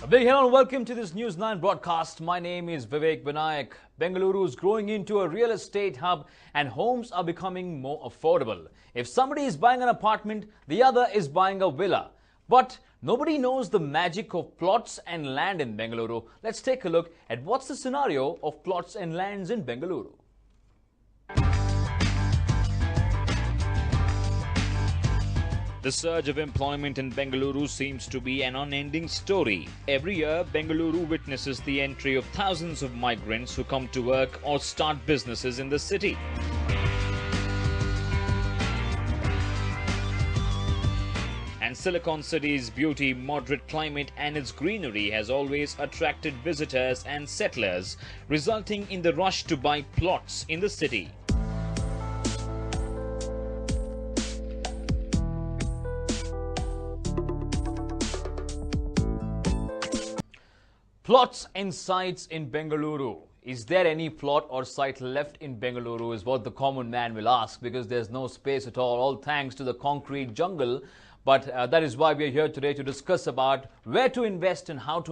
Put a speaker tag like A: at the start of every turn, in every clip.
A: A big hello and welcome to this News 9 broadcast. My name is Vivek Vinayak. Bengaluru is growing into a real estate hub and homes are becoming more affordable. If somebody is buying an apartment, the other is buying a villa. But nobody knows the magic of plots and land in Bengaluru. Let's take a look at what's the scenario of plots and lands in Bengaluru. The surge of employment in Bengaluru seems to be an unending story. Every year, Bengaluru witnesses the entry of thousands of migrants who come to work or start businesses in the city. And Silicon City's beauty, moderate climate and its greenery has always attracted visitors and settlers, resulting in the rush to buy plots in the city. Plots and sites in Bengaluru. Is there any plot or site left in Bengaluru is what the common man will ask, because there's no space at all thanks to the concrete jungle. But that is why we are here today to discuss about where to invest and how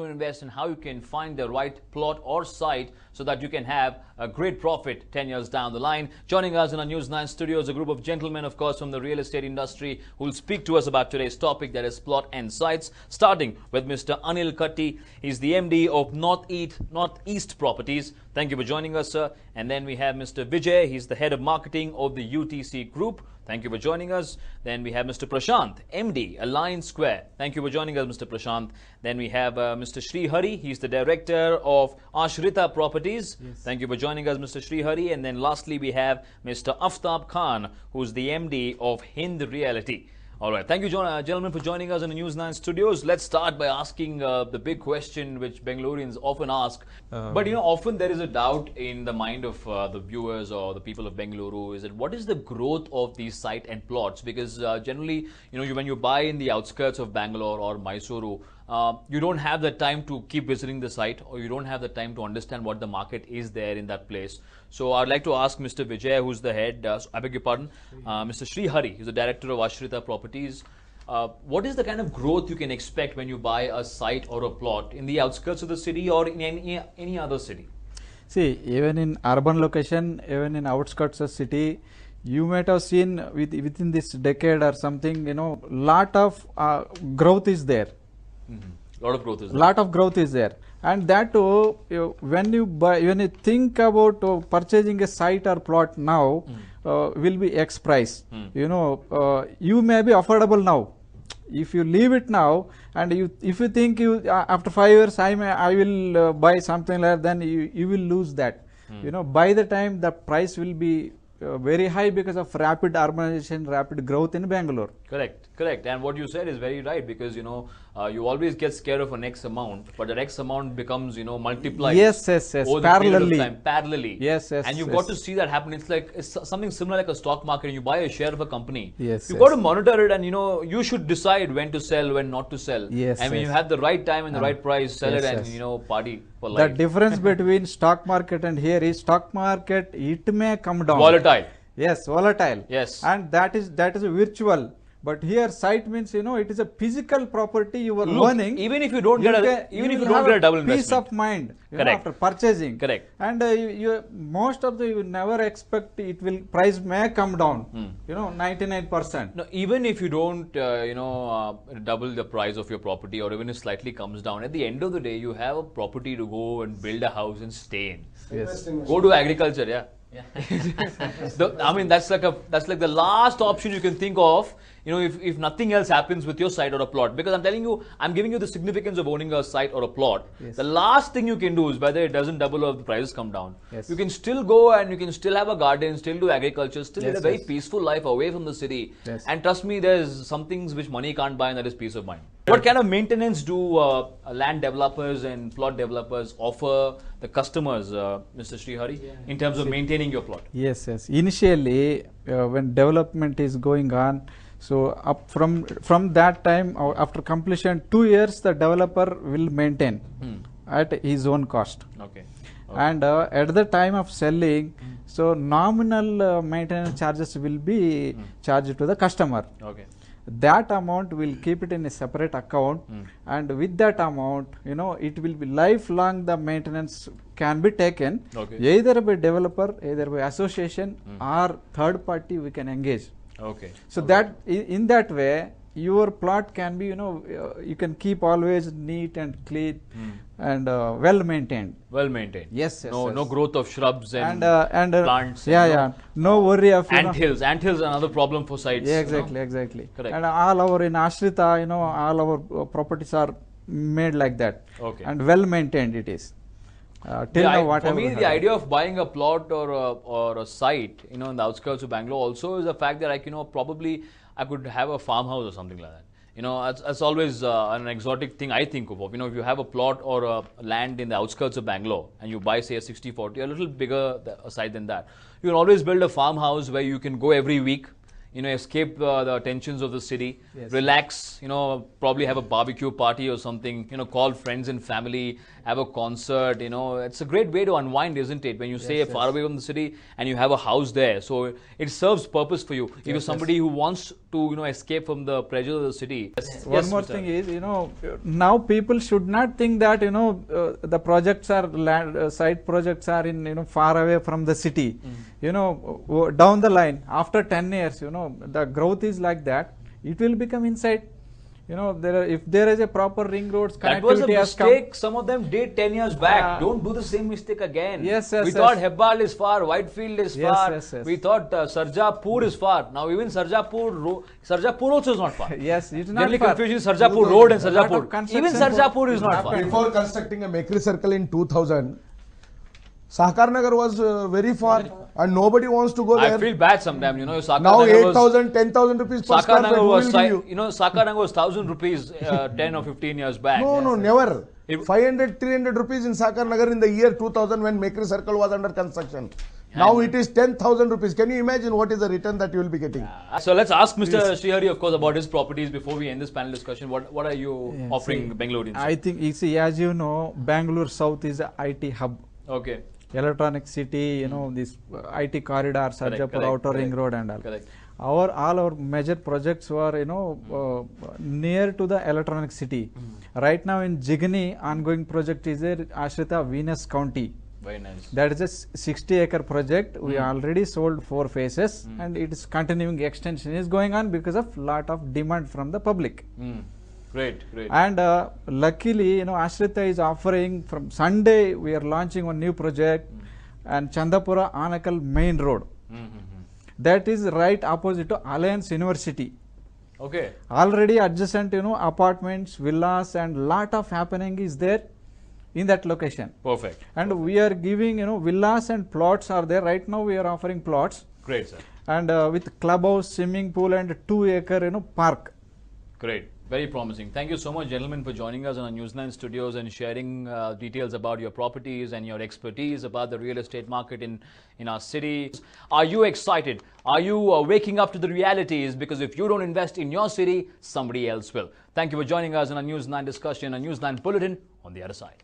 A: you can find the right plot or site so that you can have a great profit 10 years down the line. Joining us in our News 9 studios, a group of gentlemen, of course, from the real estate industry who will speak to us about today's topic, that is plot and sites. Starting with Mr. Anil Katti. He's the MD of Northeast Properties. Thank you for joining us, sir. And then we have Mr. Vijay. He's the head of marketing of the UTC Group. Thank you for joining us. Then we have Mr. Prashant, MD, Alliance Square. Thank you for joining us, Mr. Prashant. Then we have Mr. Srihari. He's the director of Ashrita Properties. Yes. Thank you for joining us, Mr. Srihari. And then lastly, we have Mr. Aftab Khan, who's the MD of Hind Realty. All right. Thank you, gentlemen, for joining us in the News 9 studios. Let's start by asking the big question which Bengalurians often ask. But, often there is a doubt in the mind of the viewers or the people of Bengaluru, is that what is the growth of these site and plots? Because generally, when you buy in the outskirts of Bangalore or Mysuru, you don't have the time to keep visiting the site, or you don't have the time to understand what the market is there in that place. So I'd like to ask Mr. Vijay, who's the head, I beg your pardon, Mr. Srihari, who's the director of Ashrita Properties. What is the kind of growth you can expect when you buy a site or a plot in the outskirts of the city or in any other city?
B: See, even in urban location, even in outskirts of city, you might have seen within this decade or something, lot of growth is there.
A: Lot of growth is there.
B: Lot of growth is there, and that when you think about purchasing a site or plot now, will be X price. You may be affordable now. If you leave it now, and if you think after 5 years I will buy something like that, then you will lose that. By the time the price will be very high because of rapid urbanization, rapid growth in Bangalore.
A: Correct. And what you said is very right, because you always get scared of an X amount, but that X amount becomes multiplied.
B: Yes.
A: Over the period of time, parallelly.
B: Yes.
A: And you've got to see that happen. It's something similar like a stock market. You buy a share of a company.
B: Yes.
A: You've got to monitor it, and you should decide when to sell, when not to sell.
B: Yes.
A: And when you have the right time and the right price, sell it and party for life.
B: The difference between stock market and here is stock market, it may come down.
A: Volatile.
B: Yes, volatile.
A: Yes.
B: And that is a virtual. But here site means it is a physical property you are owning.
A: Even if you don't get a double investment.
B: Peace of mind after purchasing.
A: Correct.
B: And most of you never expect price may come down. 99%.
A: No, even if you don't double the price of your property, or even if slightly comes down, at the end of the day you have a property to go and build a house and stay in.
B: Yes.
A: Go to agriculture, yeah. That's like the last option you can think of, if nothing else happens with your site or a plot. Because I'm giving you the significance of owning a site or a plot.
B: Yes.
A: The last thing you can do is, whether it doesn't double or the prices come down,
B: yes,
A: you can still go and you can still have a garden, still do agriculture, still lead a very peaceful life away from the city.
B: Yes.
A: And trust me, there's some things which money can't buy, and that is peace of mind. What kind of maintenance do land developers and plot developers offer the customers, Mr. Srihari, in terms of maintaining your plot?
B: Yes. Initially, when development is going on, so up from that time, after completion 2 years, the developer will maintain at his own cost.
A: Okay.
B: And at the time of selling, so nominal maintenance charges will be charged to the customer.
A: Okay.
B: that amount we'll keep it in a separate account, and with that amount, it will be lifelong. The maintenance can be taken either by developer, either by association, or third party we can engage. So that in that way, your plot can be, you can keep always neat and clean and well maintained.
A: Well maintained.
B: Yes.
A: No growth of shrubs and plants.
B: No worry of
A: anthills. Anthills are another problem for sites.
B: Yeah, exactly.
A: Correct.
B: And all our in Ashrita, all our properties are made like that. And well maintained it is.
A: For me, the idea of buying a plot or a site, in the outskirts of Bangalore also is the fact that probably I could have a farmhouse or something like that. That's always an exotic thing I think of. If you have a plot or a land in the outskirts of Bangalore and you buy, say, a 60-40, a little bigger a site than that, you can always build a farmhouse where you can go every week, escape the tensions of the city, relax, probably have a barbecue party or something, call friends and family, have a concert, it's a great way to unwind, isn't it? When you stay far away from the city and you have a house there. So it serves purpose for you. If you're somebody who wants to, escape from the pressure of the city.
B: One more thing is, now people should not think that, the projects are, site projects are in, far away from the city. Down the line, after 10 years, the growth is like that, it will become inside. If there is a proper ring roads,
A: that was a mistake some of them did 10 years back. Don't do the same mistake again. We thought Hebbal is far, Whitefield is far. We thought Sarjapur is far. Now even Sarjapur also is not far.
B: It's not
A: generally
B: far.
A: confusing Sarjapur Road and Sarjapur. Even Sarjapur is not far.
C: Before constructing a Mekri Circle in 2000, Sahkar Nagar was very far and nobody wants to go there.
A: I feel bad sometimes,
C: now 8,000, 10,000 rupees per square feet
A: was Sahkar Nagar was 1,000 rupees 10 or 15 years back.
C: No, never. 500, 300 rupees in Sahkar Nagar in the year 2000 when Mekri Circle was under construction. Now it is 10,000 rupees. Can you imagine what is the return that you will be getting?
A: So let's ask Mr. Srihari, of course, about his properties before we end this panel discussion. What are you offering Bangaloreans?
B: I think, as you know, Bangalore South is an IT hub. Electronic city, this IT corridor, Sarjapur Outer Ring Road and all. All our major projects were, near to the electronic city. Right now in Jigni, ongoing project is there, Ashrita Venus County.
A: Very nice.
B: That is a 60-acre project. We already sold 4 phases and it is continuing, extension is going on because of lot of demand from the public.
A: Great.
B: And luckily, Ashrita is offering from Sunday, we are launching one new project and Chandapura Anakal Main Road. That is right opposite to Alliance University. Already adjacent, apartments, villas and lot of happening is there in that location.
A: Perfect.
B: And we are giving, villas and plots are there. Right now we are offering plots.
A: Great, sir.
B: And with clubhouse, swimming pool and 2-acre, park.
A: Great. Very promising. Thank you so much, gentlemen, for joining us on our News9 studios and sharing details about your properties and your expertise about the real estate market in our city. Are you excited? Are you waking up to the realities? Because if you don't invest in your city, somebody else will. Thank you for joining us on our News9 discussion, a News9 bulletin on the other side.